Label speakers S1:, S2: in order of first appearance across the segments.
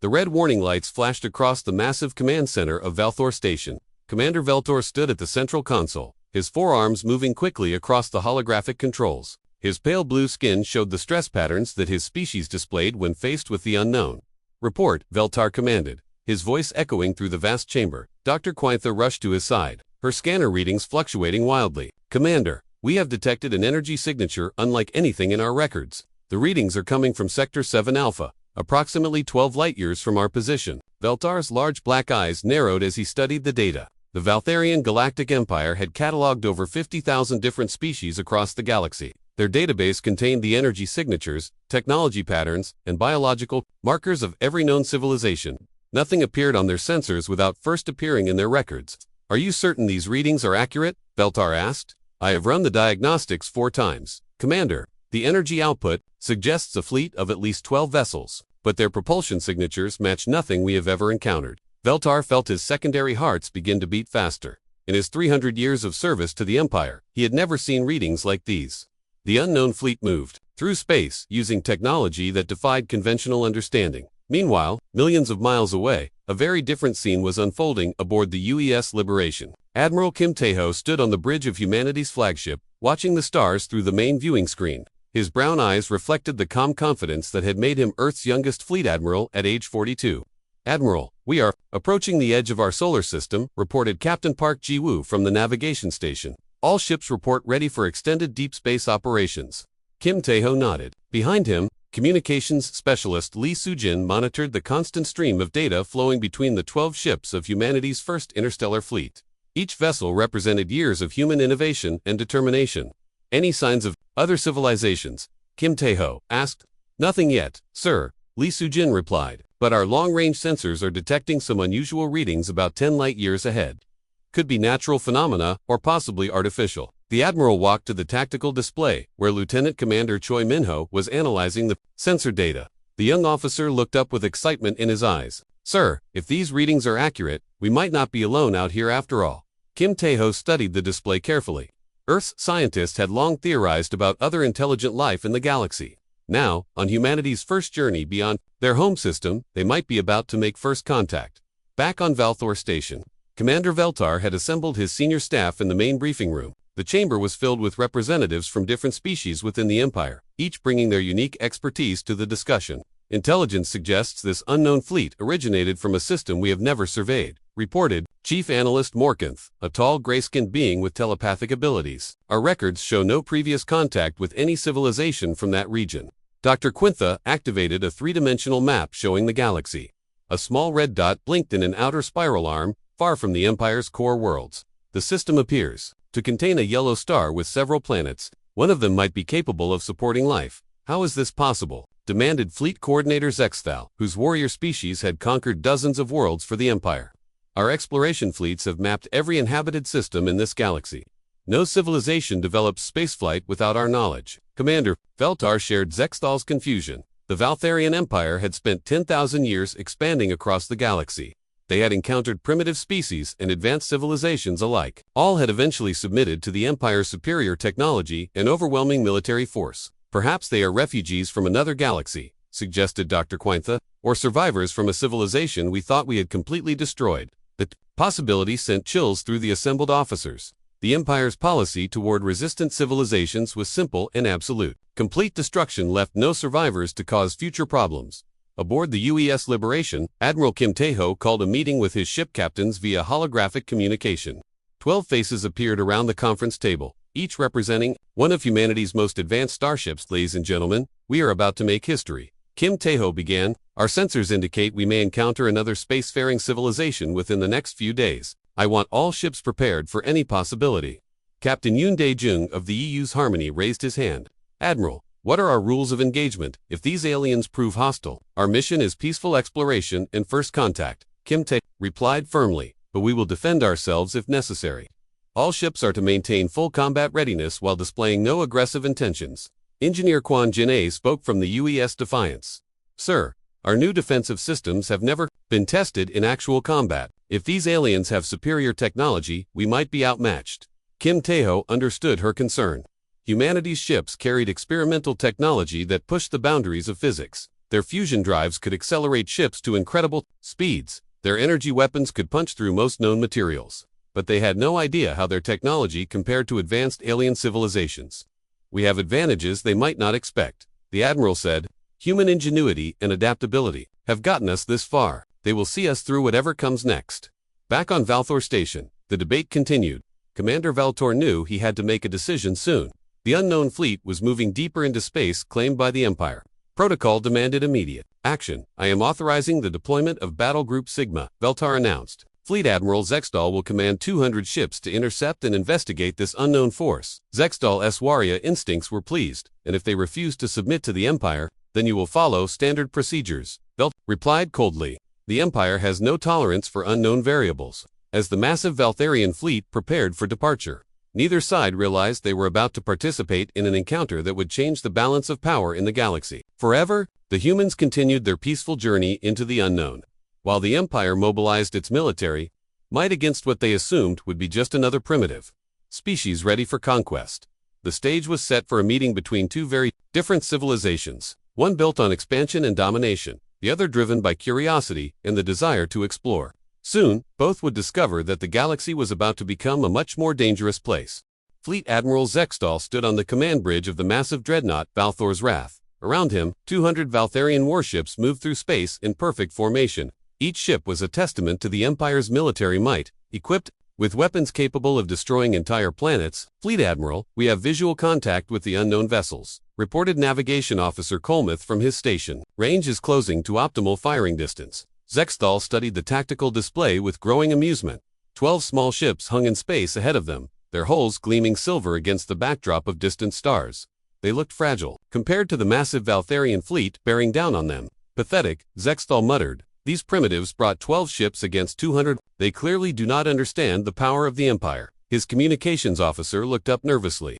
S1: The red warning lights flashed across the massive command center of Valthor Station. Commander Veltor stood at the central console, his forearms moving quickly across the holographic controls. His pale blue skin showed the stress patterns that his species displayed when faced with the unknown. "Report," Veltar commanded, his voice echoing through the vast chamber. Dr. Quintha rushed to his side, her scanner readings fluctuating wildly. "Commander, we have detected an energy signature unlike anything in our records. The readings are coming from Sector 7 Alpha, approximately 12 light-years from our position." Veltar's large black eyes narrowed as he studied the data. The Valtharian Galactic Empire had cataloged over 50,000 different species across the galaxy. Their database contained the energy signatures, technology patterns, and biological markers of every known civilization. Nothing appeared on their sensors without first appearing in their records. "Are you certain these readings are accurate?" Veltar asked. "I have run the diagnostics 4 times. Commander, the energy output suggests a fleet of at least 12 vessels, but their propulsion signatures match nothing we have ever encountered." Veltar felt his secondary hearts begin to beat faster. In his 300 years of service to the Empire, he had never seen readings like these. The unknown fleet moved through space using technology that defied conventional understanding. Meanwhile, millions of miles away, a very different scene was unfolding aboard the UES Liberation. Admiral Kim Taeho stood on the bridge of humanity's flagship, watching the stars through the main viewing screen. His brown eyes reflected the calm confidence that had made him Earth's youngest fleet admiral at age 42. "Admiral, we are approaching the edge of our solar system," reported Captain Park Ji-woo from the navigation station. "All ships report ready for extended deep space operations." Kim Taeho nodded. Behind him, communications specialist Lee Soo-jin monitored the constant stream of data flowing between the 12 ships of humanity's first interstellar fleet. Each vessel represented years of human innovation and determination. "Any signs of other civilizations?" Kim Taeho asked. "Nothing yet, sir," Lee Soo-jin replied, "but our long-range sensors are detecting some unusual readings about 10 light-years ahead. Could be natural phenomena or possibly artificial." The admiral walked to the tactical display, where Lieutenant Commander Choi Min-ho was analyzing the sensor data. The young officer looked up with excitement in his eyes. "Sir, if these readings are accurate, we might not be alone out here after all." Kim Taeho studied the display carefully. Earth's scientists had long theorized about other intelligent life in the galaxy. Now, on humanity's first journey beyond their home system, they might be about to make first contact. Back on Valthor Station, Commander Veltar had assembled his senior staff in the main briefing room. The chamber was filled with representatives from different species within the Empire, each bringing their unique expertise to the discussion. "Intelligence suggests this unknown fleet originated from a system we have never surveyed," reported Chief Analyst Morkanth, a tall gray-skinned being with telepathic abilities. "Our records show no previous contact with any civilization from that region." Dr. Quintha activated a 3-dimensional map showing the galaxy. A small red dot blinked in an outer spiral arm, far from the Empire's core worlds. "The system appears to contain a yellow star with several planets. One of them might be capable of supporting life. How is this possible?" demanded Fleet Coordinator Zexthal, whose warrior species had conquered dozens of worlds for the Empire. "Our exploration fleets have mapped every inhabited system in this galaxy. No civilization develops spaceflight without our knowledge." Commander Veltar shared Zexthal's confusion. The Valtharian Empire had spent 10,000 years expanding across the galaxy. They had encountered primitive species and advanced civilizations alike. All had eventually submitted to the Empire's superior technology and overwhelming military force. "Perhaps they are refugees from another galaxy," suggested Dr. Quintha, "or survivors from a civilization we thought we had completely destroyed." The possibility sent chills through the assembled officers. The Empire's policy toward resistant civilizations was simple and absolute. Complete destruction left no survivors to cause future problems. Aboard the UES Liberation, Admiral Kim Taeho called a meeting with his ship captains via holographic communication. 12 faces appeared around the conference table, each representing one of humanity's most advanced starships. "Ladies and gentlemen, we are about to make history." Kim Taeho began. "Our sensors indicate we may encounter another spacefaring civilization within the next few days. I want all ships prepared for any possibility." Captain Yoon Dae-jung of the EU's Harmony raised his hand. "Admiral, what are our rules of engagement if these aliens prove hostile?" "Our mission is peaceful exploration and first contact," Kim Tae replied firmly, "but we will defend ourselves if necessary. All ships are to maintain full combat readiness while displaying no aggressive intentions." Engineer Kwon Jin-ae spoke from the UES Defiance. "Sir, our new defensive systems have never been tested in actual combat. If these aliens have superior technology, we might be outmatched." Kim Taeho understood her concern. Humanity's ships carried experimental technology that pushed the boundaries of physics. Their fusion drives could accelerate ships to incredible speeds. Their energy weapons could punch through most known materials. But they had no idea how their technology compared to advanced alien civilizations. "We have advantages they might not expect," the admiral said. "Human ingenuity and adaptability have gotten us this far. They will see us through whatever comes next." Back on Valthor Station, the debate continued. Commander Valtor knew he had to make a decision soon. The unknown fleet was moving deeper into space claimed by the Empire. Protocol demanded immediate action. "I am authorizing the deployment of Battle Group Sigma," Valtar announced. "Fleet Admiral Zextal will command 200 ships to intercept and investigate this unknown force." Zextal's Waria instincts were pleased, "And if they refuse to submit to the Empire, then you will follow standard procedures," Velt replied coldly. The Empire has no tolerance for unknown variables. As the massive Valtharian fleet prepared for departure, neither side realized they were about to participate in an encounter that would change the balance of power in the galaxy. Forever, the humans continued their peaceful journey into the unknown, while the Empire mobilized its military might against what they assumed would be just another primitive species ready for conquest. The stage was set for a meeting between two very different civilizations, one built on expansion and domination, the other driven by curiosity and the desire to explore. Soon, both would discover that the galaxy was about to become a much more dangerous place. Fleet Admiral Zextal stood on the command bridge of the massive dreadnought Valthor's Wrath. Around him, 200 Valtharian warships moved through space in perfect formation. Each ship was a testament to the Empire's military might, equipped with weapons capable of destroying entire planets. "Fleet Admiral, we have visual contact with the unknown vessels," reported Navigation Officer Colmuth from his station. "Range is closing to optimal firing distance." Zextal studied the tactical display with growing amusement. 12 small ships hung in space ahead of them, their hulls gleaming silver against the backdrop of distant stars. They looked fragile, compared to the massive Valtharian fleet bearing down on them. "Pathetic," Zextal muttered. "These primitives brought 12 ships against 200. They clearly do not understand the power of the Empire." His communications officer looked up nervously.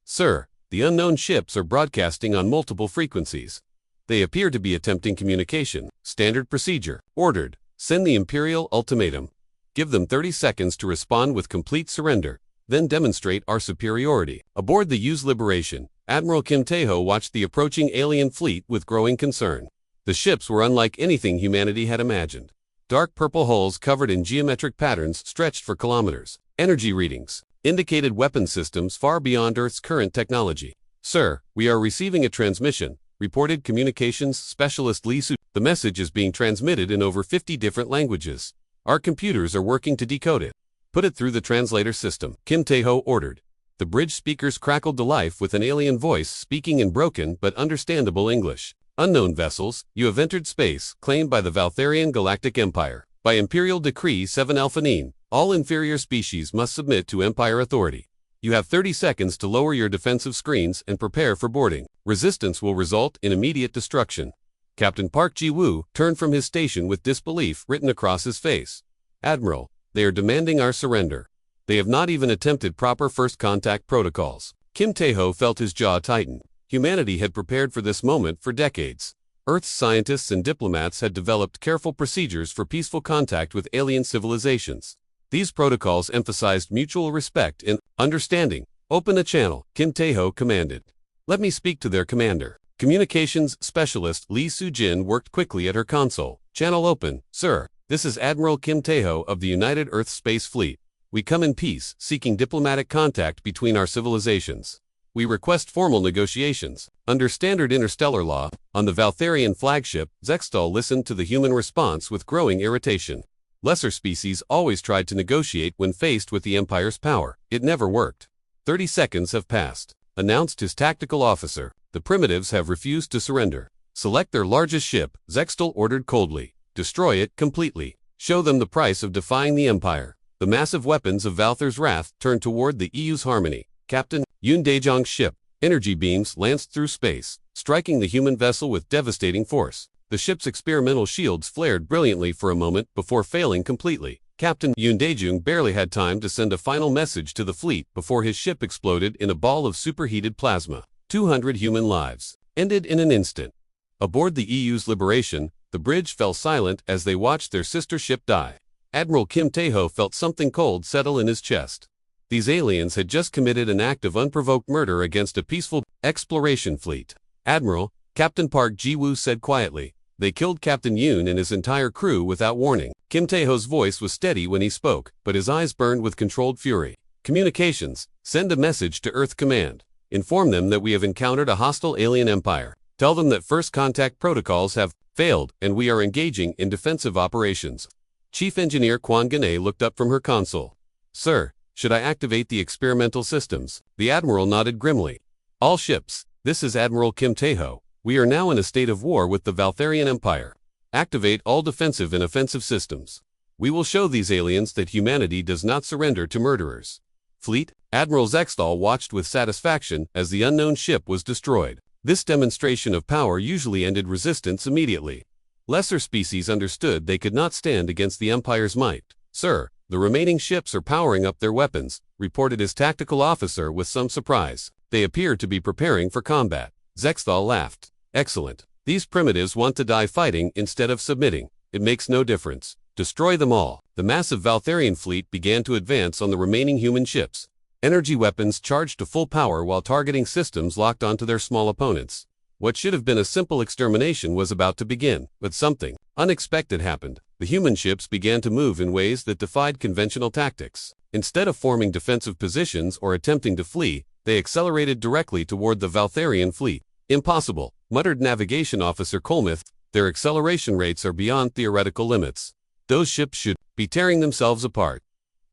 S1: "Sir, the unknown ships are broadcasting on multiple frequencies. They appear to be attempting communication. Standard procedure. Ordered. Send the Imperial ultimatum. Give them 30 seconds to respond with complete surrender, then demonstrate our superiority." Aboard the U's Liberation, Admiral Kim Taeho watched the approaching alien fleet with growing concern. The ships were unlike anything humanity had imagined. Dark purple hulls covered in geometric patterns stretched for kilometers. Energy readings indicated weapon systems far beyond Earth's current technology. "Sir, we are receiving a transmission," reported communications specialist Lee Su. "The message is being transmitted in over 50 different languages. Our computers are working to decode it. Put it through the translator system," Kim Taeho ordered. The bridge speakers crackled to life with an alien voice speaking in broken but understandable English. "Unknown vessels, you have entered space, claimed by the Valtharian Galactic Empire. By Imperial Decree 7 Alphanine, all inferior species must submit to Empire authority. You have 30 seconds to lower your defensive screens and prepare for boarding. Resistance will result in immediate destruction." Captain Park Ji-woo turned from his station with disbelief written across his face. "Admiral, they are demanding our surrender. They have not even attempted proper first contact protocols." Kim Taeho felt his jaw tighten. Humanity had prepared for this moment for decades. Earth's scientists and diplomats had developed careful procedures for peaceful contact with alien civilizations. These protocols emphasized mutual respect and understanding. "Open a channel," Kim Taeho commanded. "Let me speak to their commander." Communications specialist Lee Soo-jin worked quickly at her console. "Channel open, sir. This is Admiral Kim Taeho of the United Earth Space Fleet. We come in peace, seeking diplomatic contact between our civilizations. We request formal negotiations. Under standard interstellar law." On the Valtharian flagship, Zextal listened to the human response with growing irritation. Lesser species always tried to negotiate when faced with the Empire's power. It never worked. 30 seconds have passed, announced his tactical officer. "The primitives have refused to surrender. Select their largest ship," Zextal ordered coldly. "Destroy it completely. Show them the price of defying the Empire." The massive weapons of Valthor's Wrath turned toward the EU's Harmony. Captain Yoon Daejong's ship. Energy beams lanced through space, striking the human vessel with devastating force. The ship's experimental shields flared brilliantly for a moment before failing completely. Captain Yoon Daejong barely had time to send a final message to the fleet before his ship exploded in a ball of superheated plasma. 200 human lives ended in an instant. Aboard the EU's Liberation, the bridge fell silent as they watched their sister ship die. Admiral Kim Taeho felt something cold settle in his chest. These aliens had just committed an act of unprovoked murder against a peaceful exploration fleet. "Admiral," Captain Park Ji-woo said quietly. They killed Captain Yoon and his entire crew without warning. Kim Tae-ho's voice was steady when he spoke, but his eyes burned with controlled fury. Communications. Send a message to Earth Command. Inform them that we have encountered a hostile alien empire. Tell them that first contact protocols have failed and we are engaging in defensive operations. Chief Engineer Kwon Gane looked up from her console. Sir, should I activate the experimental systems? The Admiral nodded grimly. All ships, this is Admiral Kim Tae-ho. We are now in a state of war with the Valtharian Empire. Activate all defensive and offensive systems. We will show these aliens that humanity does not surrender to murderers. Fleet, Admiral Zextal watched with satisfaction as the unknown ship was destroyed. This demonstration of power usually ended resistance immediately. Lesser species understood they could not stand against the Empire's might. Sir, the remaining ships are powering up their weapons, reported his tactical officer with some surprise. They appear to be preparing for combat. Zextal laughed. Excellent. These primitives want to die fighting instead of submitting. It makes no difference. Destroy them all. The massive Valtharian fleet began to advance on the remaining human ships. Energy weapons charged to full power while targeting systems locked onto their small opponents. What should have been a simple extermination was about to begin, but something unexpected happened. The human ships began to move in ways that defied conventional tactics. Instead of forming defensive positions or attempting to flee, they accelerated directly toward the Valtharian fleet. Impossible, muttered Navigation Officer Kolmith. Their acceleration rates are beyond theoretical limits. Those ships should be tearing themselves apart.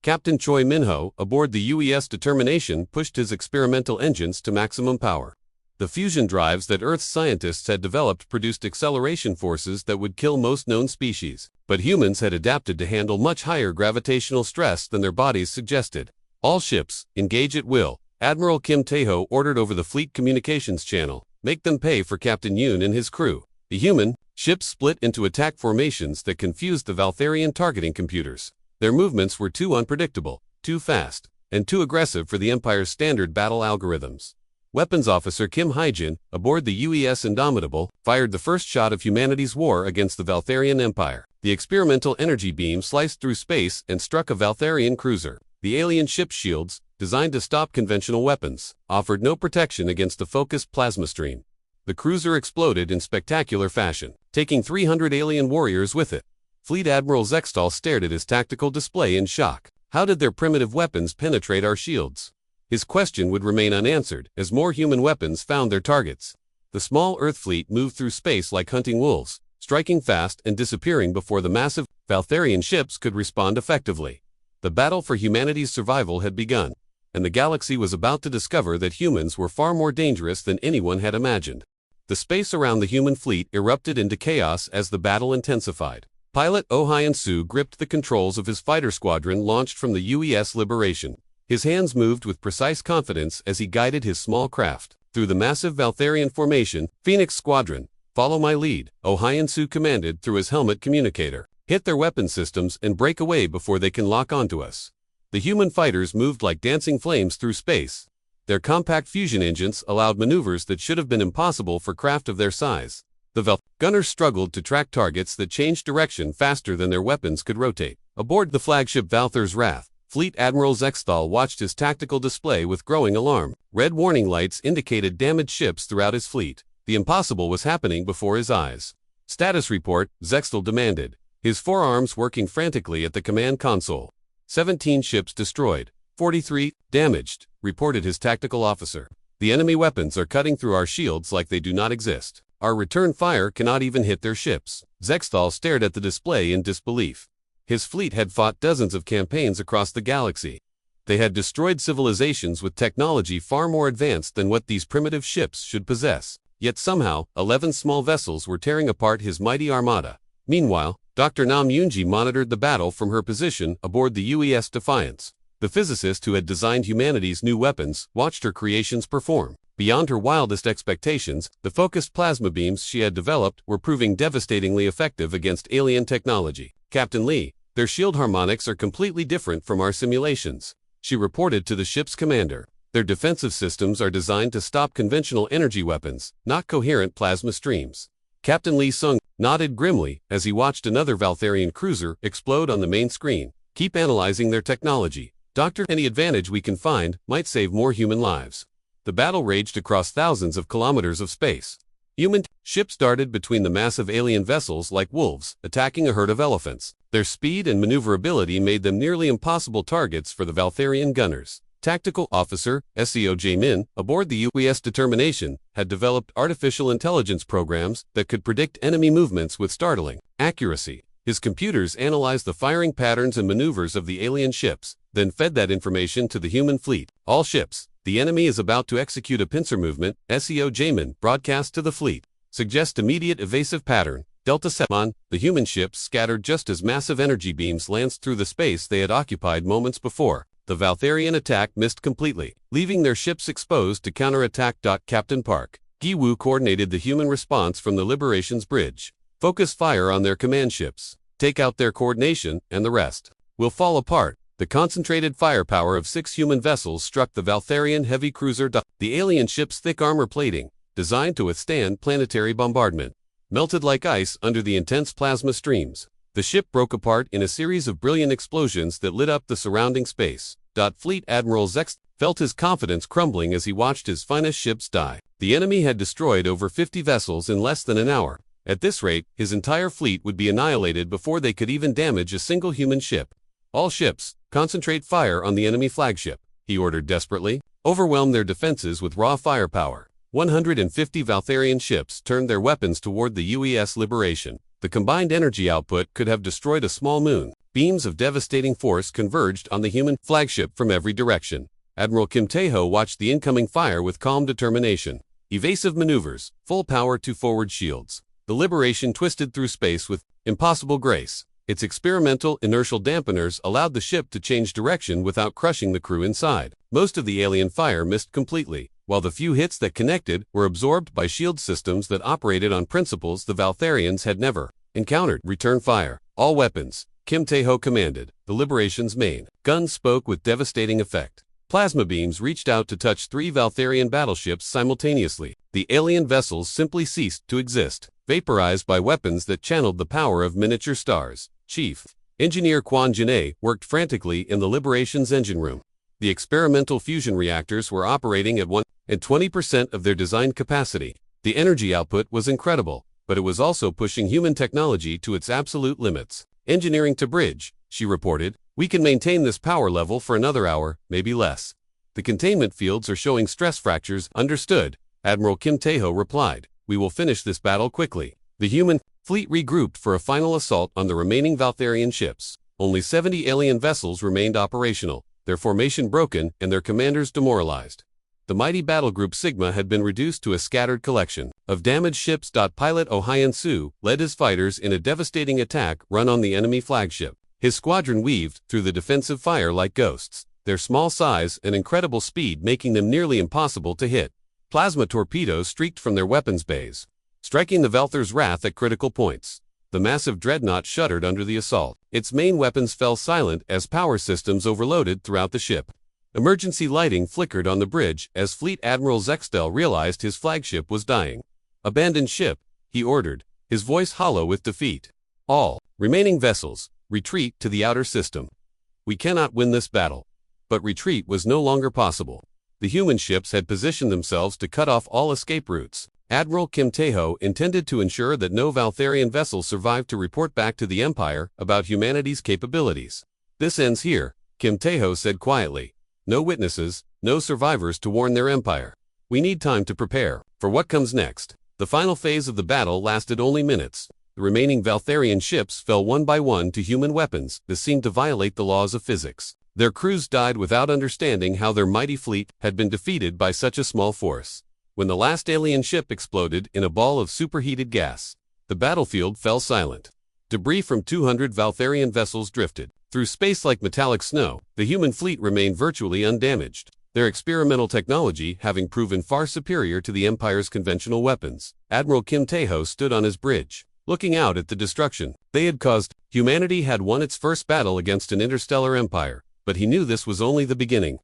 S1: Captain Choi Minho, aboard the UES Determination, pushed his experimental engines to maximum power. The fusion drives that Earth's scientists had developed produced acceleration forces that would kill most known species, but humans had adapted to handle much higher gravitational stress than their bodies suggested. All ships, engage at will, Admiral Kim Tae-ho ordered over the fleet communications channel. Make them pay for Captain Yoon and his crew. The human ships split into attack formations that confused the Valtharian targeting computers. Their movements were too unpredictable, too fast, and too aggressive for the Empire's standard battle algorithms. Weapons Officer Kim Hae-jin, aboard the UES Indomitable, fired the first shot of humanity's war against the Valtharian Empire. The experimental energy beam sliced through space and struck a Valtharian cruiser. The alien ship's shields, designed to stop conventional weapons, offered no protection against the focused plasma stream. The cruiser exploded in spectacular fashion, taking 300 alien warriors with it. Fleet Admiral Zextal stared at his tactical display in shock. How did their primitive weapons penetrate our shields? His question would remain unanswered as more human weapons found their targets. The small Earth fleet moved through space like hunting wolves, striking fast and disappearing before the massive Valtharian ships could respond effectively. The battle for humanity's survival had begun, and the galaxy was about to discover that humans were far more dangerous than anyone had imagined. The space around the human fleet erupted into chaos as the battle intensified. Pilot Oh Hyun-soo gripped the controls of his fighter squadron launched from the UES Liberation. His hands moved with precise confidence as he guided his small craft through the massive Valtharian formation. Phoenix Squadron, follow my lead, Oh Hyun-soo commanded through his helmet communicator. Hit their weapon systems and break away before they can lock onto us. The human fighters moved like dancing flames through space. Their compact fusion engines allowed maneuvers that should have been impossible for craft of their size. The gunners struggled to track targets that changed direction faster than their weapons could rotate. Aboard the flagship Valthar's Wrath, Fleet Admiral Zextal watched his tactical display with growing alarm. Red warning lights indicated damaged ships throughout his fleet. The impossible was happening before his eyes. Status report, Zextal demanded, his forearms working frantically at the command console. 17 ships destroyed, 43 damaged, reported his tactical officer. The enemy weapons are cutting through our shields like they do not exist. Our return fire cannot even hit their ships. Zextal stared at the display in disbelief. His fleet had fought dozens of campaigns across the galaxy. They had destroyed civilizations with technology far more advanced than what these primitive ships should possess. Yet somehow, 11 small vessels were tearing apart his mighty armada. Meanwhile, Dr. Nam Yoonji monitored the battle from her position aboard the UES Defiance. The physicist who had designed humanity's new weapons watched her creations perform. Beyond her wildest expectations, the focused plasma beams she had developed were proving devastatingly effective against alien technology. Captain Lee, their shield harmonics are completely different from our simulations, she reported to the ship's commander. Their defensive systems are designed to stop conventional energy weapons, not coherent plasma streams. Captain Lee Sung nodded grimly as he watched another Valtharian cruiser explode on the main screen. Keep analyzing their technology, Doctor. Any advantage we can find might save more human lives. The battle raged across thousands of kilometers of space. Human ships darted between the massive alien vessels like wolves, attacking a herd of elephants. Their speed and maneuverability made them nearly impossible targets for the Valtharian gunners. Tactical Officer SEO Jamin, aboard the UES Determination, had developed artificial intelligence programs that could predict enemy movements with startling accuracy. His computers analyzed the firing patterns and maneuvers of the alien ships, then fed that information to the human fleet. All ships, the enemy is about to execute a pincer movement, SEO Jamin broadcast to the fleet. Suggest immediate evasive pattern. Delta 7. The human ships scattered just as massive energy beams lanced through the space they had occupied moments before. The Valtharian attack missed completely, leaving their ships exposed to counterattack. Captain Park Gi-woo coordinated the human response from the Liberation's bridge. Focus fire on their command ships. Take out their coordination, and the rest will fall apart. The concentrated firepower of 6 human vessels struck the Valtharian heavy cruiser. The alien ship's thick armor plating, designed to withstand planetary bombardment, melted like ice under the intense plasma streams. The ship broke apart in a series of brilliant explosions that lit up the surrounding space. Fleet Admiral Zex felt his confidence crumbling as he watched his finest ships die. The enemy had destroyed over 50 vessels in less than an hour. At this rate, his entire fleet would be annihilated before they could even damage a single human ship. All ships, concentrate fire on the enemy flagship, he ordered desperately. Overwhelm their defenses with raw firepower. 150 Valtharian ships turned their weapons toward the UES Liberation. The combined energy output could have destroyed a small moon. Beams of devastating force converged on the human flagship from every direction. Admiral Kim Tae-ho watched the incoming fire with calm determination. Evasive maneuvers, full power to forward shields. The Liberation twisted through space with impossible grace. Its experimental inertial dampeners allowed the ship to change direction without crushing the crew inside. Most of the alien fire missed completely, while the few hits that connected were absorbed by shield systems that operated on principles the Valtharians had never encountered. Return fire. All weapons, Kim Tae-ho commanded. The Liberation's main guns spoke with devastating effect. Plasma beams reached out to touch 3 Valtharian battleships simultaneously. The alien vessels simply ceased to exist, vaporized by weapons that channeled the power of miniature stars. Chief Engineer Kwon Jin-ae worked frantically in the Liberation's engine room. The experimental fusion reactors were operating at 120% of their design capacity. The energy output was incredible, but it was also pushing human technology to its absolute limits. Engineering to bridge, she reported. We can maintain this power level for another hour, maybe less. The containment fields are showing stress fractures. Understood, Admiral Kim Tae-ho replied. We will finish this battle quickly. The human fleet regrouped for a final assault on the remaining Valtharian ships. Only 70 alien vessels remained operational, their formation broken and their commanders demoralized. The mighty battle group Sigma had been reduced to a scattered collection of damaged ships. Pilot Oh Hyun-soo led his fighters in a devastating attack run on the enemy flagship. His squadron weaved through the defensive fire like ghosts, their small size and incredible speed making them nearly impossible to hit. Plasma torpedoes streaked from their weapons bays, striking the Valthar's wrath at critical points. The massive dreadnought shuddered under the assault. Its main weapons fell silent as power systems overloaded throughout the ship. Emergency lighting flickered on the bridge as Fleet Admiral Zextel realized his flagship was dying. Abandon ship, he ordered, his voice hollow with defeat. All remaining vessels, retreat to the outer system. We cannot win this battle. But retreat was no longer possible. The human ships had positioned themselves to cut off all escape routes. Admiral Kim Tae-ho intended to ensure that no Valtharian vessel survived to report back to the Empire about humanity's capabilities. This ends here, Kim Tae-ho said quietly. No witnesses, no survivors to warn their empire. We need time to prepare for what comes next. The final phase of the battle lasted only minutes. The remaining Valtharian ships fell one by one to human weapons that seemed to violate the laws of physics. Their crews died without understanding how their mighty fleet had been defeated by such a small force. When the last alien ship exploded in a ball of superheated gas, the battlefield fell silent. Debris from 200 Valtharian vessels drifted through space like metallic snow. The human fleet remained virtually undamaged, their experimental technology having proven far superior to the Empire's conventional weapons. Admiral Kim Tae-ho stood on his bridge, looking out at the destruction they had caused. Humanity had won its first battle against an interstellar empire, but he knew this was only the beginning.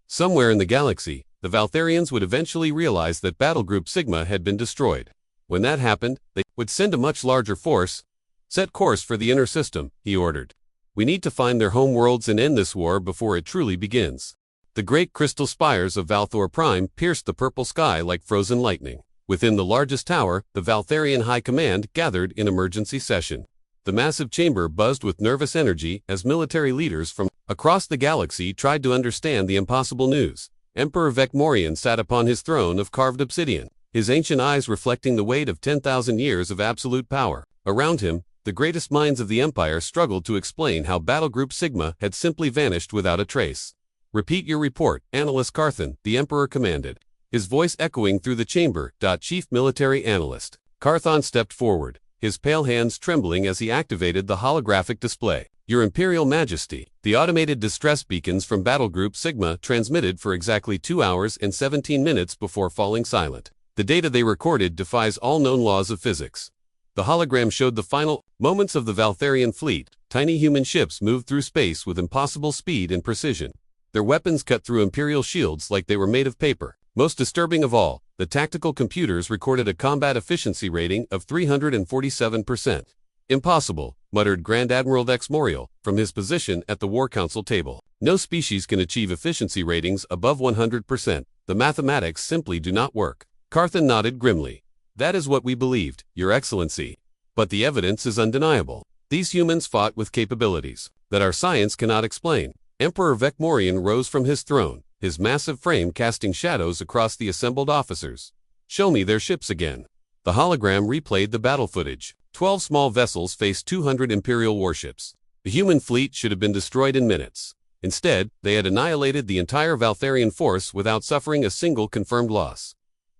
S1: Somewhere in the galaxy, the Valtharians would eventually realize that Battle Group Sigma had been destroyed. When that happened, they would send a much larger force. Set course for the inner system, he ordered. We need to find their home worlds and end this war before it truly begins. The great crystal spires of Valthor Prime pierced the purple sky like frozen lightning. Within the largest tower, the Valtharian High Command gathered in emergency session. The massive chamber buzzed with nervous energy as military leaders from across the galaxy tried to understand the impossible news. Emperor Vecmorian sat upon his throne of carved obsidian, his ancient eyes reflecting the weight of 10,000 years of absolute power. Around him, the greatest minds of the Empire struggled to explain how Battlegroup Sigma had simply vanished without a trace. "Repeat your report, Analyst Carthan," the Emperor commanded, his voice echoing through the chamber. Chief Military Analyst Carthan stepped forward, his pale hands trembling as he activated the holographic display. "Your Imperial Majesty," the automated distress beacons from Battlegroup Sigma transmitted for exactly 2 hours and 17 minutes before falling silent. The data they recorded defies all known laws of physics. The hologram showed the final moments of the Valtharian fleet. Tiny human ships moved through space with impossible speed and precision. Their weapons cut through Imperial shields like they were made of paper. Most disturbing of all, the tactical computers recorded a combat efficiency rating of 347%. "Impossible," muttered Grand Admiral Vexmorial from his position at the War Council table. "No species can achieve efficiency ratings above 100%. The mathematics simply do not work." Carthan nodded grimly. "That is what we believed, Your Excellency. But the evidence is undeniable. These humans fought with capabilities that our science cannot explain." Emperor Vecmorian rose from his throne, his massive frame casting shadows across the assembled officers. "Show me their ships again." The hologram replayed the battle footage. 12 small vessels faced 200 Imperial warships. The human fleet should have been destroyed in minutes. Instead, they had annihilated the entire Valtharian force without suffering a single confirmed loss.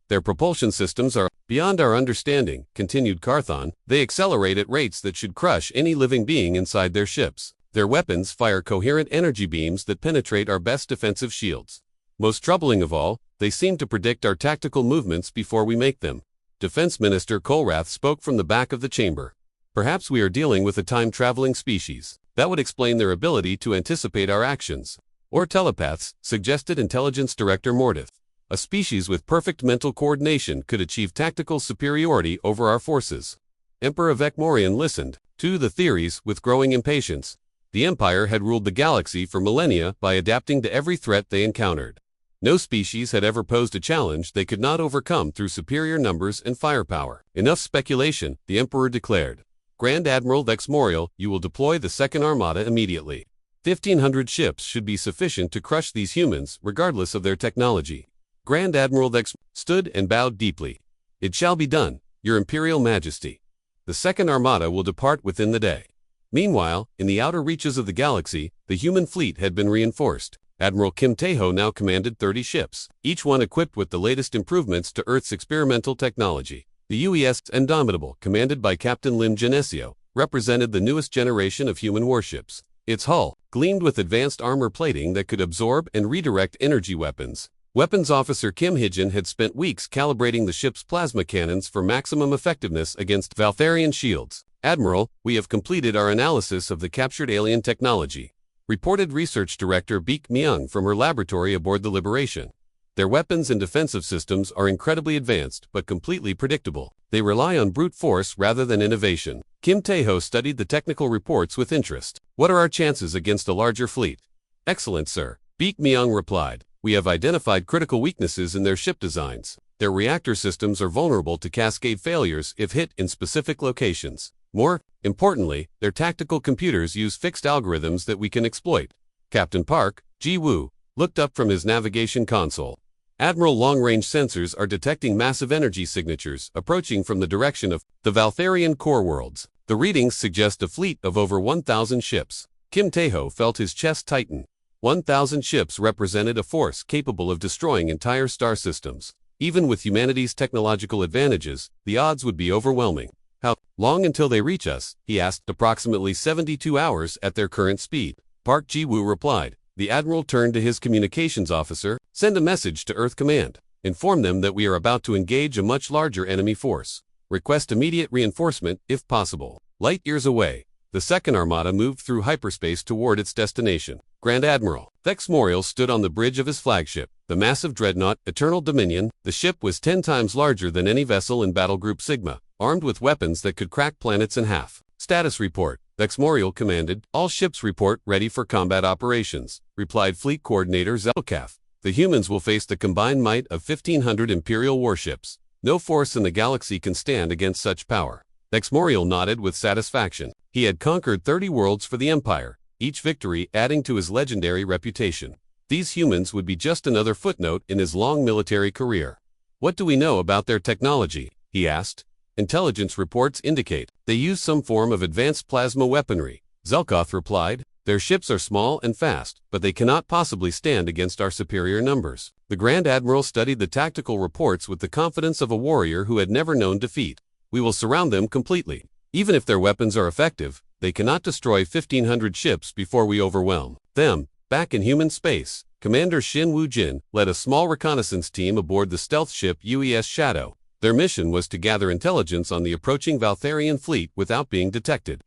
S1: "Their propulsion systems are beyond our understanding," continued Carthan. "They accelerate at rates that should crush any living being inside their ships. Their weapons fire coherent energy beams that penetrate our best defensive shields. Most troubling of all, they seem to predict our tactical movements before we make them." Defense Minister Kolrath spoke from the back of the chamber. "Perhaps we are dealing with a time-traveling species. That would explain their ability to anticipate our actions." "Or telepaths," suggested Intelligence Director Mordith. "A species with perfect mental coordination could achieve tactical superiority over our forces." Emperor Vecmorian listened to the theories with growing impatience. The Empire had ruled the galaxy for millennia by adapting to every threat they encountered. No species had ever posed a challenge they could not overcome through superior numbers and firepower. "Enough speculation," the Emperor declared. "Grand Admiral Vexmorial, you will deploy the Second Armada immediately. 1,500 ships should be sufficient to crush these humans, regardless of their technology." Grand Admiral Vex stood and bowed deeply. "It shall be done, Your Imperial Majesty." The Second Armada will depart within the day. Meanwhile, in the outer reaches of the galaxy, the human fleet had been reinforced. Admiral Kim Taeho now commanded 30 ships, each one equipped with the latest improvements to Earth's experimental technology. The UES Indomitable, commanded by Captain Lim Genesio, represented the newest generation of human warships. Its hull gleamed with advanced armor plating that could absorb and redirect energy weapons. Weapons Officer Kim Hijin had spent weeks calibrating the ship's plasma cannons for maximum effectiveness against Valtharian shields. "Admiral, we have completed our analysis of the captured alien technology," reported Research Director Beek Myung from her laboratory aboard the Liberation. "Their weapons and defensive systems are incredibly advanced but completely predictable. They rely on brute force rather than innovation." Kim Taeho studied the technical reports with interest. "What are our chances against a larger fleet?" "Excellent, sir," Beek Myung replied. "We have identified critical weaknesses in their ship designs. Their reactor systems are vulnerable to cascade failures if hit in specific locations. More importantly, their tactical computers use fixed algorithms that we can exploit." Captain Park, Ji Woo, looked up from his navigation console. "Admiral, long-range sensors are detecting massive energy signatures approaching from the direction of the Valtharian core worlds. The readings suggest a fleet of over 1,000 ships." Kim Taeho felt his chest tighten. 1,000 ships represented a force capable of destroying entire star systems. Even with humanity's technological advantages, the odds would be overwhelming. "How long until they reach us?" he asked. "Approximately 72 hours at their current speed," Park Ji-woo replied. The Admiral turned to his communications officer. "Send a message to Earth Command. Inform them that we are about to engage a much larger enemy force. Request immediate reinforcement, if possible." Light years away, the Second Armada moved through hyperspace toward its destination. Grand Admiral Vexmorial stood on the bridge of his flagship, the massive dreadnought, Eternal Dominion. The ship was 10 times larger than any vessel in Battlegroup Sigma, armed with weapons that could crack planets in half. "Status report," Vexmorial commanded. "All ships report ready for combat operations," replied Fleet Coordinator Zelkaf. "The humans will face the combined might of 1,500 Imperial warships. No force in the galaxy can stand against such power. Exmorial nodded with satisfaction. He had conquered 30 worlds for the Empire, each victory adding to his legendary reputation. These humans would be just another footnote in his long military career. What do we know about their technology? He asked. Intelligence reports indicate they use some form of advanced plasma weaponry, Zelkoth replied. Their ships are small and fast, but they cannot possibly stand against our superior numbers. The Grand Admiral studied the tactical reports with the confidence of a warrior who had never known defeat. We will surround them completely. Even if their weapons are effective, they cannot destroy 1,500 ships before we overwhelm them. Back in human space, Commander Shin Woo-jin led a small reconnaissance team aboard the stealth ship UES Shadow. Their mission was to gather intelligence on the approaching Valtharian fleet without being detected.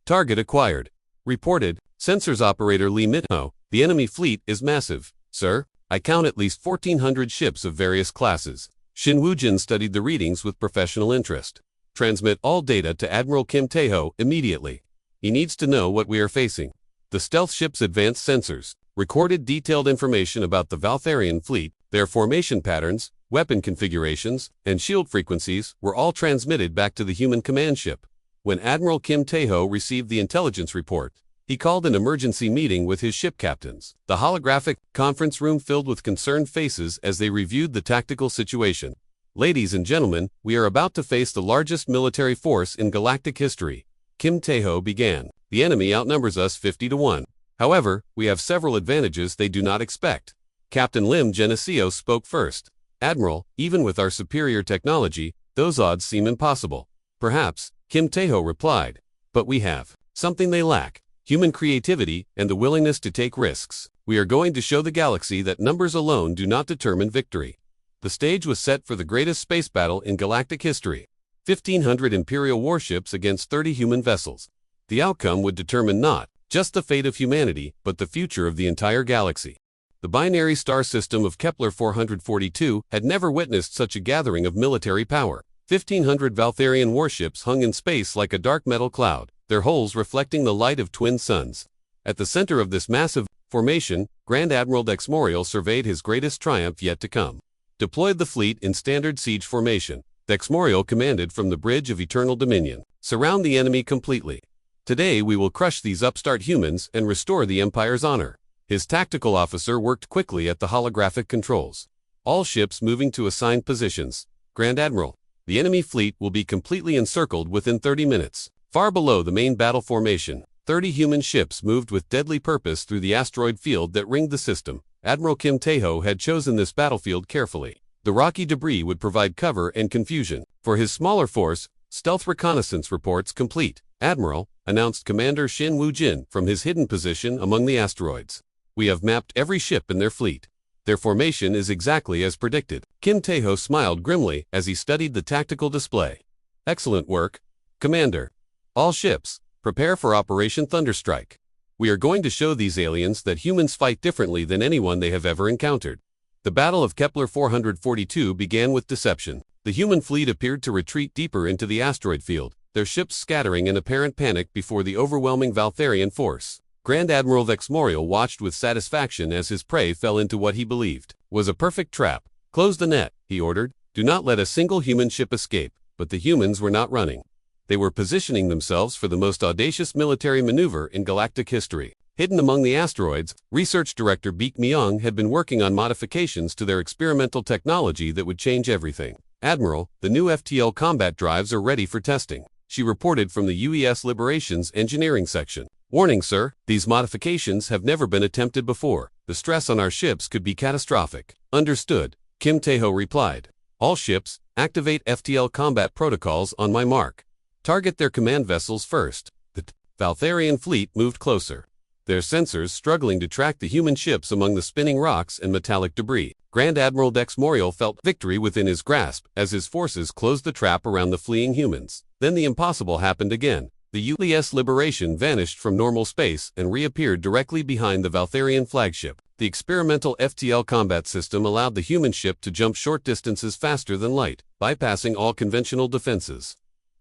S1: Target acquired. Reported, Sensors Operator Lee Mitho, the enemy fleet is massive, sir. I count at least 1,400 ships of various classes. Shin Woo-jin studied the readings with professional interest. Transmit all data to Admiral Kim Tae-ho immediately. He needs to know what we are facing. The stealth ship's advanced sensors recorded detailed information about the Valtharian fleet, their formation patterns, weapon configurations, and shield frequencies were all transmitted back to the human command ship. When Admiral Kim Tae-ho received the intelligence report, he called an emergency meeting with his ship captains. The holographic conference room filled with concerned faces as they reviewed the tactical situation. Ladies and gentlemen, we are about to face the largest military force in galactic history. Kim Tae-ho began. The enemy outnumbers us 50-1. However, we have several advantages they do not expect. Captain Lim Geneseo spoke first. Admiral, even with our superior technology, those odds seem impossible. Perhaps, Kim Tae-ho replied. But we have something they lack. Human creativity and the willingness to take risks. We are going to show the galaxy that numbers alone do not determine victory. The stage was set for the greatest space battle in galactic history. 1,500 Imperial warships against 30 human vessels. The outcome would determine not just the fate of humanity, but the future of the entire galaxy. The binary star system of Kepler 442 had never witnessed such a gathering of military power. 1,500 Valtharian warships hung in space like a dark metal cloud, their hulls reflecting the light of twin suns. At the center of this massive formation, Grand Admiral Dexmorial surveyed his greatest triumph yet to come. Deployed the fleet in standard siege formation. Dexmorial commanded from the Bridge of Eternal Dominion. Surround the enemy completely. Today we will crush these upstart humans and restore the Empire's honor. His tactical officer worked quickly at the holographic controls. All ships moving to assigned positions. Grand Admiral, the enemy fleet will be completely encircled within 30 minutes. Far below the main battle formation, 30 human ships moved with deadly purpose through the asteroid field that ringed the system. Admiral Kim Tae-ho had chosen this battlefield carefully. The rocky debris would provide cover and confusion. For his smaller force, stealth reconnaissance reports complete. Admiral, announced Commander Shin Woo-jin from his hidden position among the asteroids. We have mapped every ship in their fleet. Their formation is exactly as predicted. Kim Tae-ho smiled grimly as he studied the tactical display. Excellent work, Commander. All ships, prepare for Operation Thunderstrike. We are going to show these aliens that humans fight differently than anyone they have ever encountered. The Battle of Kepler 442 began with deception. The human fleet appeared to retreat deeper into the asteroid field, their ships scattering in apparent panic before the overwhelming Valtharian force. Grand Admiral Dexmorial watched with satisfaction as his prey fell into what he believed was a perfect trap. Close the net, he ordered. Do not let a single human ship escape. But the humans were not running. They were positioning themselves for the most audacious military maneuver in galactic history. Hidden among the asteroids, Research Director Baek Myung had been working on modifications to their experimental technology that would change everything. Admiral, the new FTL combat drives are ready for testing, she reported from the UES Liberations Engineering Section. Warning, sir, these modifications have never been attempted before. The stress on our ships could be catastrophic. Understood, Kim Tae-ho replied. All ships, activate FTL combat protocols on my mark. Target their command vessels first. The Valtharian fleet moved closer, their sensors struggling to track the human ships among the spinning rocks and metallic debris. Grand Admiral Dexmorial felt victory within his grasp as his forces closed the trap around the fleeing humans. Then the impossible happened again. The UES Liberation vanished from normal space and reappeared directly behind the Valtharian flagship. The experimental FTL combat system allowed the human ship to jump short distances faster than light, bypassing all conventional defenses.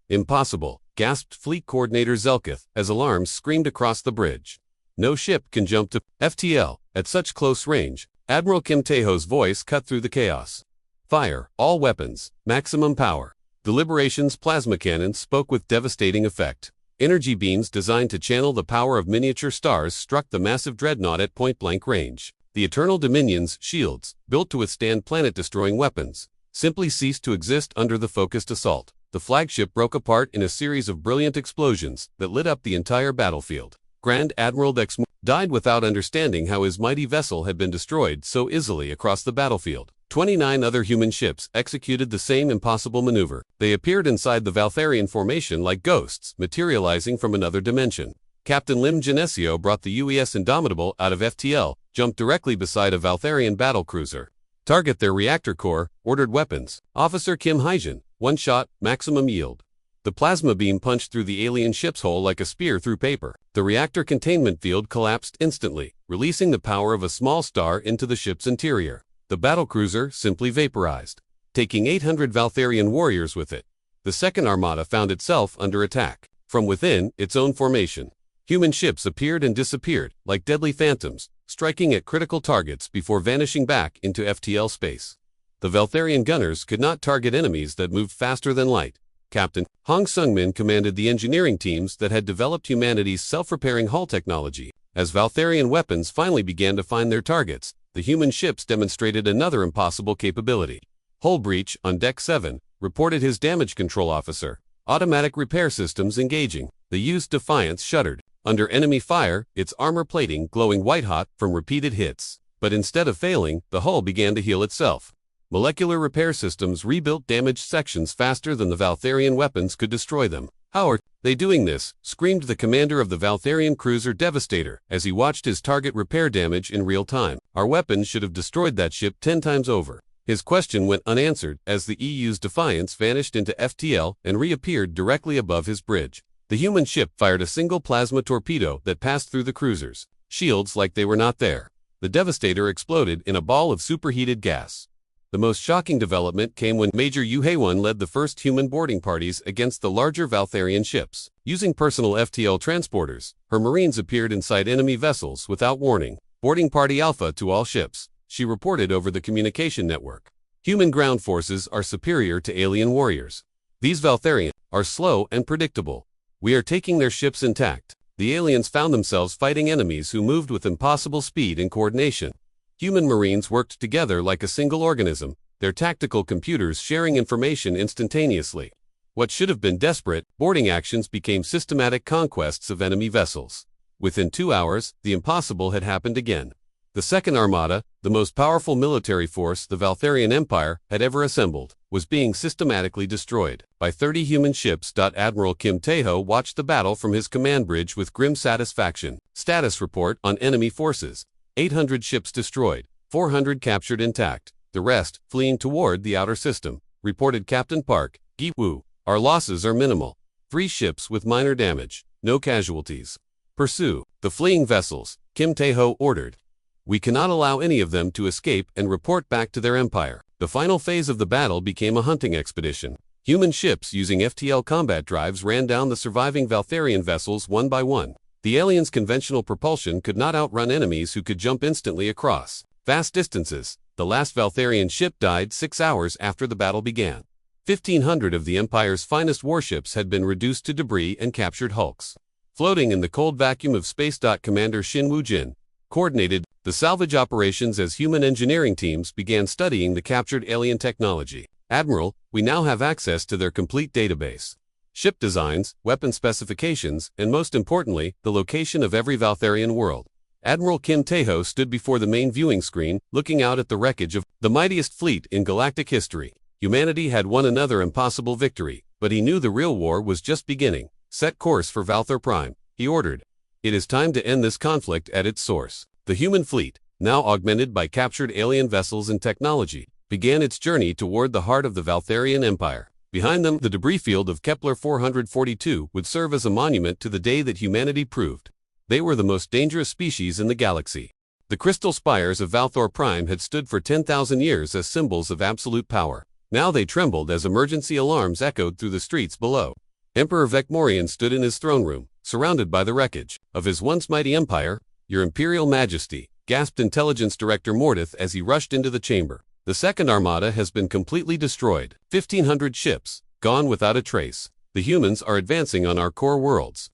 S1: Impossible, gasped Fleet Coordinator Zelkoth as alarms screamed across the bridge. No ship can jump to FTL at such close range. Admiral Kim Tae-ho's voice cut through the chaos. Fire, all weapons, maximum power. The Liberation's plasma cannon spoke with devastating effect. Energy beams designed to channel the power of miniature stars struck the massive dreadnought at point-blank range. The Eternal Dominion's shields, built to withstand planet-destroying weapons, simply ceased to exist under the focused assault. The flagship broke apart in a series of brilliant explosions that lit up the entire battlefield. Grand Admiral Dex died without understanding how his mighty vessel had been destroyed so easily across the battlefield. 29 other human ships executed the same impossible maneuver. They appeared inside the Valtharian formation like ghosts, materializing from another dimension. Captain Lim Genesio brought the UES Indomitable out of FTL, jumped directly beside a Valtharian battlecruiser. Target their reactor core, ordered weapons. Officer Kim Hyjin, one shot, maximum yield. The plasma beam punched through the alien ship's hull like a spear through paper. The reactor containment field collapsed instantly, releasing the power of a small star into the ship's interior. The battlecruiser simply vaporized, taking 800 Valtharian warriors with it. The second armada found itself under attack. From within its own formation, human ships appeared and disappeared, like deadly phantoms, striking at critical targets before vanishing back into FTL space. The Valtharian gunners could not target enemies that moved faster than light. Captain Hong Sungmin commanded the engineering teams that had developed humanity's self-repairing hull technology. As Valtharian weapons finally began to find their targets, the human ships demonstrated another impossible capability. Hull breach on Deck 7, reported his damage control officer. Automatic repair systems engaging. The used Defiance shuddered. Under enemy fire, its armor plating glowing white-hot from repeated hits. But instead of failing, the hull began to heal itself. Molecular repair systems rebuilt damaged sections faster than the Valtharian weapons could destroy them. "How are they doing this?" screamed the commander of the Valtharian cruiser Devastator as he watched his target repair damage in real time. "Our weapons should have destroyed that ship 10 times over." His question went unanswered as the EU's Defiance vanished into FTL and reappeared directly above his bridge. The human ship fired a single plasma torpedo that passed through the cruiser's shields like they were not there. The Devastator exploded in a ball of superheated gas. The most shocking development came when Major Yu Haewon led the first human boarding parties against the larger Valtharian ships. Using personal FTL transporters, her Marines appeared inside enemy vessels without warning. "Boarding party Alpha to all ships," she reported over the communication network. "Human ground forces are superior to alien warriors. These Valtharian are slow and predictable. We are taking their ships intact." The aliens found themselves fighting enemies who moved with impossible speed and coordination. Human Marines worked together like a single organism, their tactical computers sharing information instantaneously. What should have been desperate boarding actions became systematic conquests of enemy vessels. Within 2 hours, the impossible had happened again. The Second Armada, the most powerful military force the Valtharian Empire had ever assembled, was being systematically destroyed by 30 human ships. Admiral Kim Tae-ho watched the battle from his command bridge with grim satisfaction. Status report on enemy forces. 800 ships destroyed, 400 captured intact, the rest fleeing toward the outer system, reported Captain Park Gi-woo. "Our losses are minimal. 3 ships with minor damage, no casualties. Pursue the fleeing vessels," Kim Tae-ho ordered. "We cannot allow any of them to escape and report back to their empire." The final phase of the battle became a hunting expedition. Human ships using FTL combat drives ran down the surviving Valtharian vessels one by one. The aliens' conventional propulsion could not outrun enemies who could jump instantly across vast distances. The last Valtharian ship died 6 hours after the battle began. 1,500 of the Empire's finest warships had been reduced to debris and captured hulks. Floating in the cold vacuum of space. Commander Shin Woo-jin coordinated the salvage operations as human engineering teams began studying the captured alien technology. "Admiral, we now have access to their complete database. Ship designs, weapon specifications, and most importantly, the location of every Valtharian world." Admiral Kim Tae-ho stood before the main viewing screen, looking out at the wreckage of the mightiest fleet in galactic history. Humanity had won another impossible victory, but he knew the real war was just beginning. "Set course for Valthar Prime," he ordered. "It is time to end this conflict at its source." The human fleet, now augmented by captured alien vessels and technology, began its journey toward the heart of the Valtharian Empire. Behind them, the debris field of Kepler 442 would serve as a monument to the day that humanity proved they were the most dangerous species in the galaxy. The crystal spires of Valthar Prime had stood for 10,000 years as symbols of absolute power. Now they trembled as emergency alarms echoed through the streets below. Emperor Vecmorian stood in his throne room, surrounded by the wreckage of his once mighty empire. "Your Imperial Majesty," gasped Intelligence Director Mordith as he rushed into the chamber. The second armada has been completely destroyed. 1,500 ships, gone without a trace. The humans are advancing on our core worlds.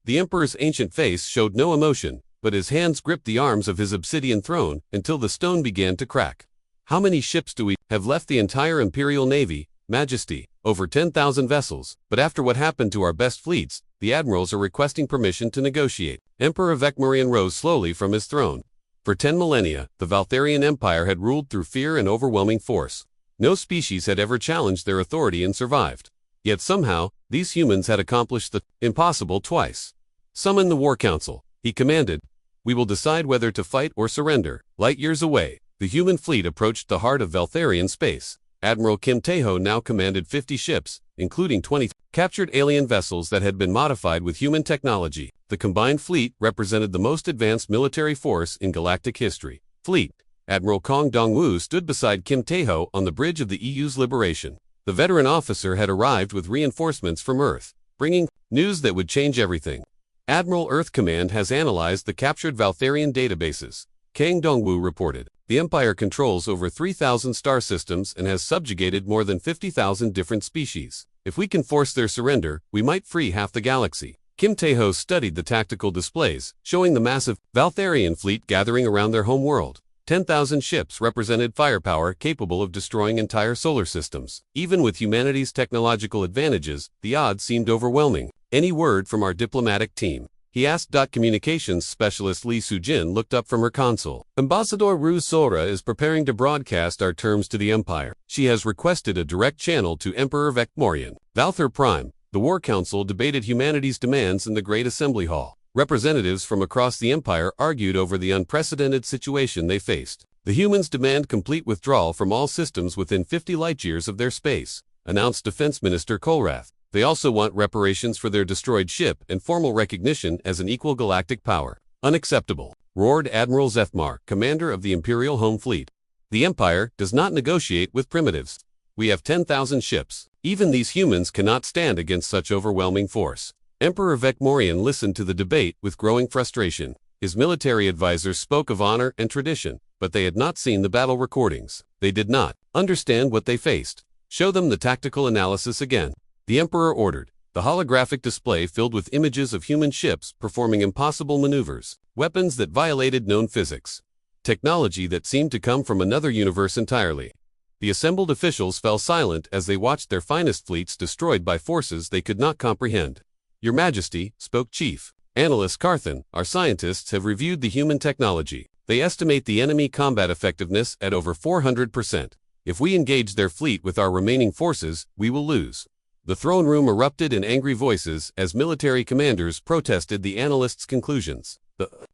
S1: The Emperor's ancient face showed no emotion, but his hands gripped the arms of his obsidian throne until the stone began to crack. How many ships do we have left? The entire Imperial Navy, Majesty, over 10,000 vessels, but after what happened to our best fleets, the admirals are requesting permission to negotiate. Emperor Vecmorian rose slowly from his throne. For 10 millennia, the Valtharian Empire had ruled through fear and overwhelming force. No species had ever challenged their authority and survived. Yet somehow, these humans had accomplished the impossible twice. Summon the War Council, he commanded. We will decide whether to fight or surrender. Light years away, the human fleet approached the heart of Valtharian space. Admiral Kim Tae-ho now commanded 50 ships, including 20 captured alien vessels that had been modified with human technology. The combined fleet represented the most advanced military force in galactic history. Fleet. Admiral Kong Dong-woo stood beside Kim Tae-ho on the bridge of the EU's liberation. The veteran officer had arrived with reinforcements from Earth, bringing news that would change everything. Admiral Earth Command has analyzed the captured Valtharian databases. Kang Dong-woo reported. The Empire controls over 3,000 star systems and has subjugated more than 50,000 different species. If we can force their surrender, we might free half the galaxy. Kim Tae-ho studied the tactical displays, showing the massive Valtharian fleet gathering around their home world. 10,000 ships represented firepower capable of destroying entire solar systems. Even with humanity's technological advantages, the odds seemed overwhelming. Any word from our diplomatic team? He asked. Communications specialist Lee Soo-jin looked up from her console. Ambassador Ru Sora is preparing to broadcast our terms to the Empire. She has requested a direct channel to Emperor Vecmorian. Valthar Prime. The War Council debated humanity's demands in the Great Assembly Hall. Representatives from across the Empire argued over the unprecedented situation they faced. The humans demand complete withdrawal from all systems within 50 light-years of their space, announced Defense Minister Kolrath. They also want reparations for their destroyed ship and formal recognition as an equal galactic power. Unacceptable, roared Admiral Zethmar, commander of the Imperial Home Fleet. The Empire does not negotiate with primitives. We have 10,000 ships. Even these humans cannot stand against such overwhelming force. Emperor Vecmorian listened to the debate with growing frustration. His military advisors spoke of honor and tradition, but they had not seen the battle recordings. They did not understand what they faced. Show them the tactical analysis again. The Emperor ordered. The holographic display filled with images of human ships performing impossible maneuvers, weapons that violated known physics, technology that seemed to come from another universe entirely. The assembled officials fell silent as they watched their finest fleets destroyed by forces they could not comprehend. Your Majesty, spoke Chief Analyst Carthan, our scientists have reviewed the human technology. They estimate the enemy combat effectiveness at over 400%. If we engage their fleet with our remaining forces, we will lose. The throne room erupted in angry voices as military commanders protested the analysts' conclusions.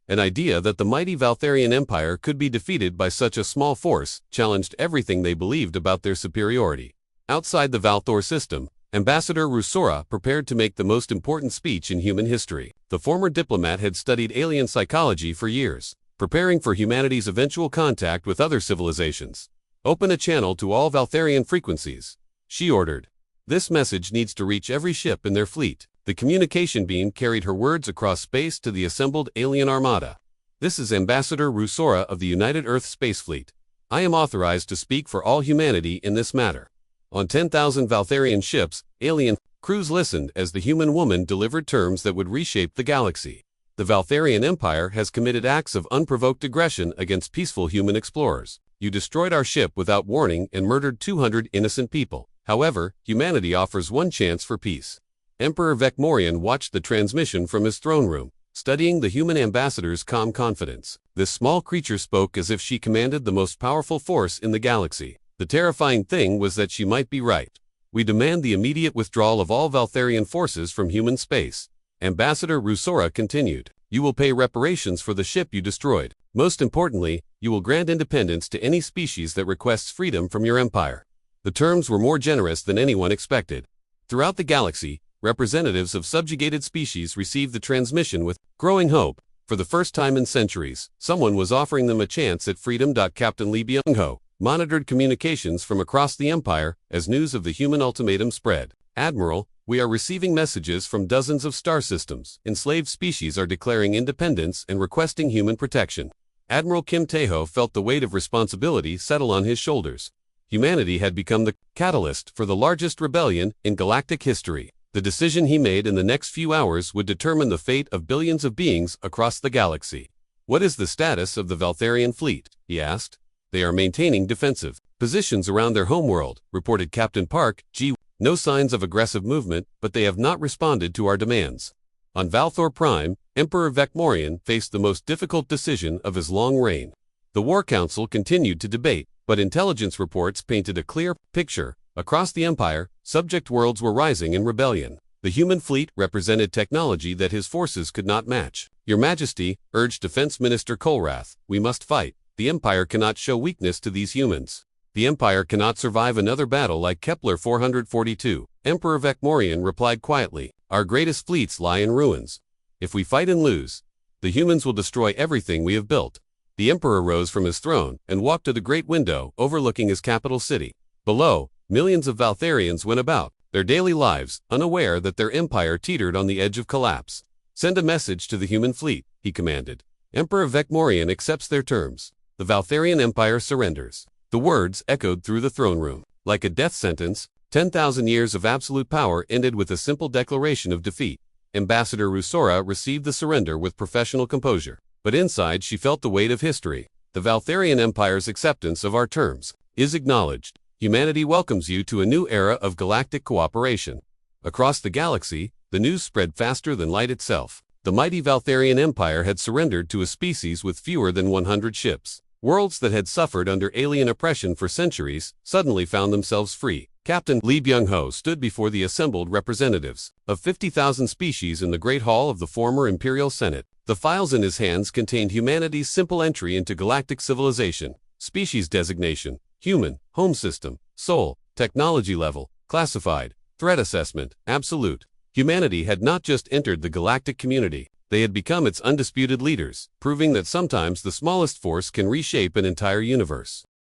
S1: An idea that the mighty Valtharian Empire could be defeated by such a small force challenged everything they believed about their superiority. Outside the Valthor system, Ambassador Rusora prepared to make the most important speech in human history. The former diplomat had studied alien psychology for years, preparing for humanity's eventual contact with other civilizations. Open a channel to all Valtharian frequencies, she ordered. This message needs to reach every ship in their fleet. The communication beam carried her words across space to the assembled alien armada. This is Ambassador Rusora of the United Earth Space Fleet. I am authorized to speak for all humanity in this matter. On 10,000 Valtharian ships, alien crews listened as the human woman delivered terms that would reshape the galaxy. The Valtharian Empire has committed acts of unprovoked aggression against peaceful human explorers. You destroyed our ship without warning and murdered 200 innocent people. However, humanity offers one chance for peace. Emperor Vecmorian watched the transmission from his throne room, studying the human ambassador's calm confidence. This small creature spoke as if she commanded the most powerful force in the galaxy. The terrifying thing was that she might be right. We demand the immediate withdrawal of all Valtharian forces from human space. Ambassador Rusora continued. You will pay reparations for the ship you destroyed. Most importantly, you will grant independence to any species that requests freedom from your empire. The terms were more generous than anyone expected. Throughout the galaxy, representatives of subjugated species received the transmission with growing hope. For the first time in centuries, someone was offering them a chance at freedom. Captain Lee Byung-ho monitored communications from across the empire as news of the human ultimatum spread. Admiral, we are receiving messages from dozens of star systems. Enslaved species are declaring independence and requesting human protection. Admiral Kim Tae-ho felt the weight of responsibility settle on his shoulders. Humanity had become the catalyst for the largest rebellion in galactic history. The decision he made in the next few hours would determine the fate of billions of beings across the galaxy. "What is the status of the Valtharian fleet?" he asked. "They are maintaining defensive positions around their homeworld," reported Captain Park G. "No signs of aggressive movement, but they have not responded to our demands." On Valthor Prime, Emperor Vecmorian faced the most difficult decision of his long reign. The War Council continued to debate, but intelligence reports painted a clear picture. Across the Empire, subject worlds were rising in rebellion. The human fleet represented technology that his forces could not match. "Your Majesty," urged Defense Minister Kolrath, "we must fight. The Empire cannot show weakness to these humans. The Empire cannot survive another battle like Kepler 442. Emperor Vecmorian replied quietly, "Our greatest fleets lie in ruins. If we fight and lose, the humans will destroy everything we have built." The Emperor rose from his throne and walked to the great window overlooking his capital city. Below, millions of Valtharians went about their daily lives, unaware that their empire teetered on the edge of collapse. "Send a message to the human fleet," he commanded. "Emperor Vecmorian accepts their terms. The Valtharian Empire surrenders." The words echoed through the throne room. Like a death sentence, 10,000 years of absolute power ended with a simple declaration of defeat. Ambassador Rusora received the surrender with professional composure, but inside she felt the weight of history. "The Valtharian Empire's acceptance of our terms is acknowledged. Humanity welcomes you to a new era of galactic cooperation." Across the galaxy, the news spread faster than light itself. The mighty Valtharian Empire had surrendered to a species with fewer than 100 ships. Worlds that had suffered under alien oppression for centuries suddenly found themselves free. Captain Lee Byung-ho stood before the assembled representatives of 50,000 species in the Great Hall of the former Imperial Senate. The files in his hands contained humanity's simple entry into galactic civilization, species designation, human, home system, soul, technology level, classified, threat assessment, absolute. Humanity had not just entered the galactic community, they had become its undisputed leaders, proving that sometimes the smallest force can reshape an entire universe.